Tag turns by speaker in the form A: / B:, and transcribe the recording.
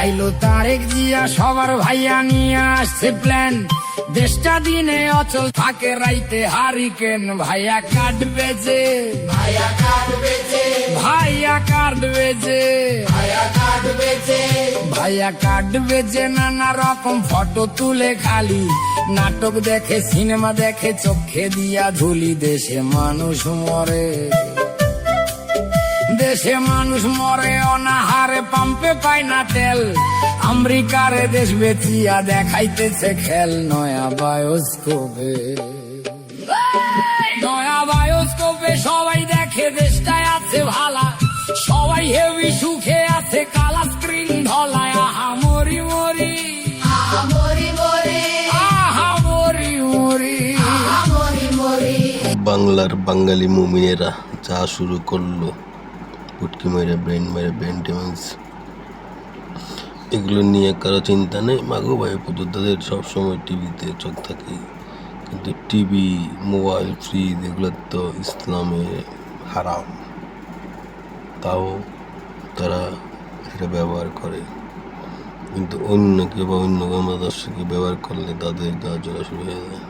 A: আইলো তারেক জিয়া সবার ভাইয়া নিয়ে আসছে প্ল্যান, দেশটা দিনে অচল থাকে রাইতে হারিকেন। ভাইয়া কাটবে যে, ভাইয়া কাটবে যে, ভাইয়া কাটবে যে, ভাইয়া কাটবে যে, ভাইয়া কাটবে যে, নানা রকম ফটো তুলে খালি নাটক দেখে সিনেমা দেখে চোখে দিয়া ধুলি। দেশে মানুষ মরে, দেশে মানুষ মরে অনাহারে, পাম্পে পায় না তেল, আমেরিকারে দেশ বেচিয়া দেখাইতেছে খেল। নয়া বায়োস্কোপে, নয়া বায়োস্কোপে সবাই দেখে দেশটায় আছে ভালা, সবাই হেভি সুখে আছে, কালা স্ক্রিন ধলায়। আহা মরি মরি, আহা মরি মরি, আহা মরি মরি, আহা মরি মরি।
B: বাংলার বাঙালি মুমিনেরা যা শুরু করলো, পুটকি মেরে ব্রেন মেরে ব্রেন ড্যামেজ, এগুলো নিয়ে কারো চিন্তা নেই। মাগো ভাই পুজোদের সবসময় টিভিতে চোখ থাকে, কিন্তু টিভি মোবাইল ফ্রিজ এগুলো তো ইসলামে হারাম, তাও তারা এটা ব্যবহার করে। কিন্তু অন্য কেউ বা অন্য কোনো দর্শকে ব্যবহার করলে তাদের গা জ্বলা শুরু হয়ে যায়।